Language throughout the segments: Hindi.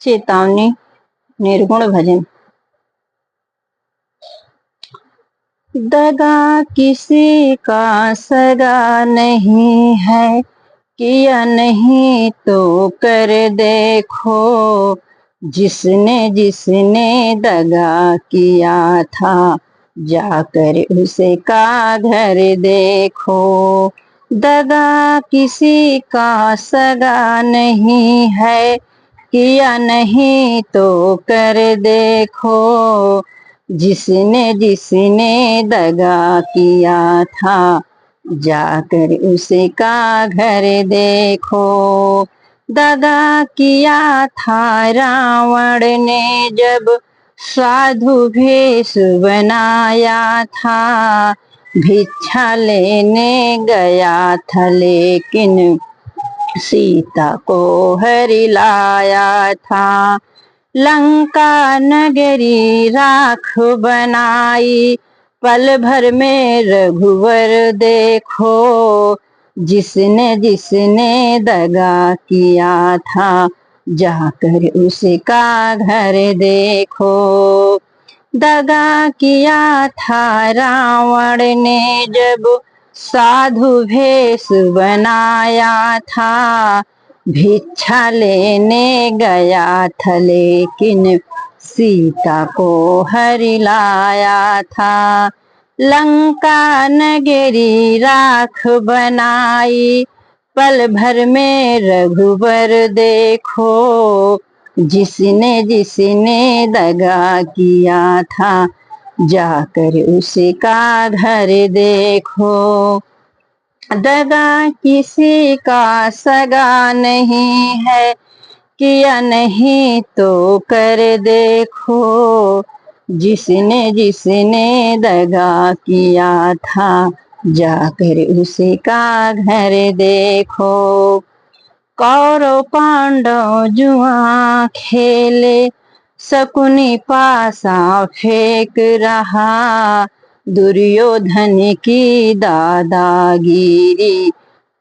चेतावनी। निर्गुण भजन। दगा किसी का सगा नहीं है, किया नहीं तो कर देखो। जिसने जिसने दगा किया था, जाकर उसे का घर देखो। दगा किसी का सगा नहीं है, किया नहीं तो कर देखो। जिसने जिसने दगा किया था, जाकर उसे का घर देखो। दगा किया था रावण ने जब साधु भेष बनाया था। भिक्षा लेने गया था लेकिन सीता को हरि लाया था। लंका नगरी राख बनाई, पल भर में रघुवर देखो। जिसने जिसने दगा किया था, जाकर उसे का घर देखो। दगा किया था रावण ने जब साधु भेष बनाया था। भिक्षा लेने गया था लेकिन सीता को हरि लाया था। लंका नगरी राख बनाई, पल भर में रघुवर देखो। जिसने जिसने दगा किया था, जाकर उसे का घर देखो। दगा किसी का सगा नहीं है, किया नहीं तो कर देखो। जिसने जिसने दगा किया था, जाकर उसे का घर देखो। कौरव पांडव जुआ खेले, शकुनी पासा फेंक रहा। दुर्योधन की दादागिरी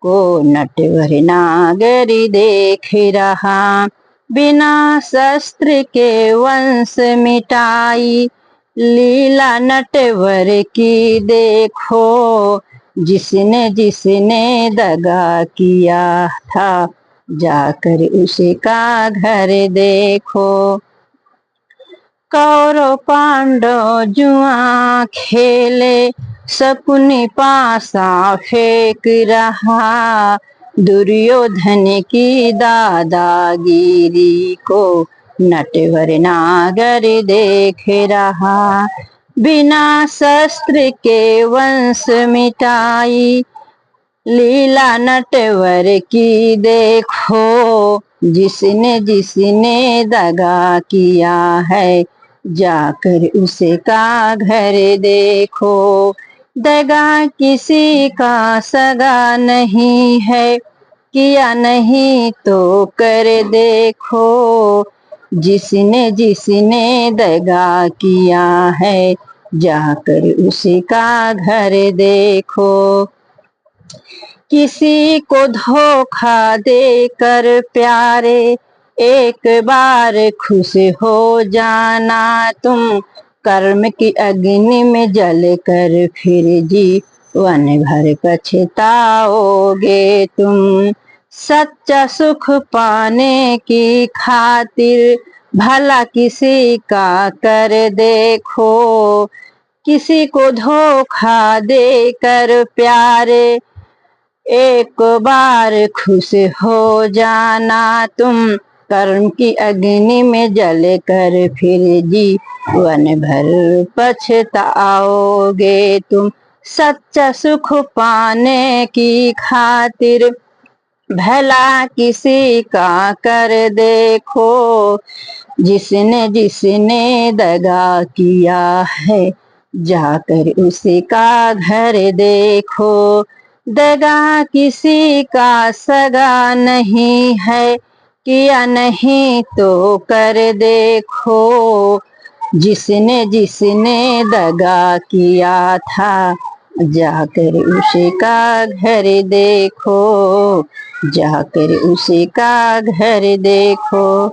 को नटवर नागरी देख रहा। बिना शस्त्र के वंश मिटाई, लीला नटवर की देखो। जिसने जिसने दगा किया था, जाकर उसे का घर देखो। कौरव पांडव जुआ खेले, शकुनी पासा फेंक रहा। दुर्योधन की दादागिरी को नटवर नागर देख रहा। बिना शस्त्र के वंश मिटाई, लीला नटवर की देखो। जिसने जिसने दगा किया है, जाकर उसे का घर देखो। दगा किसी का सगा नहीं है, किया नहीं तो कर देखो। जिसने जिसने दगा किया है, जाकर उसे का घर देखो। किसी को धोखा देकर प्यारे, एक बार खुश हो जाना तुम। कर्म की अग्नि में जल कर फिर जीवन भर पछताओगे तुम। सच्चा सुख पाने की खातिर, भला किसी का कर देखो। किसी को धोखा देकर प्यारे, एक बार खुश हो जाना तुम। कर्म की अग्नि में जल कर फिर जीवन भर पछताओगे तुम। सच्चा सुख पाने की खातिर, भला किसी का कर देखो। जिसने जिसने दगा किया है, जाकर उसे का घर देखो। दगा किसी का सगा नहीं है, किया नहीं तो कर देखो। जिसने जिसने दगा किया था, जाकर उसे का घर देखो। जाकर उसे का घर देखो।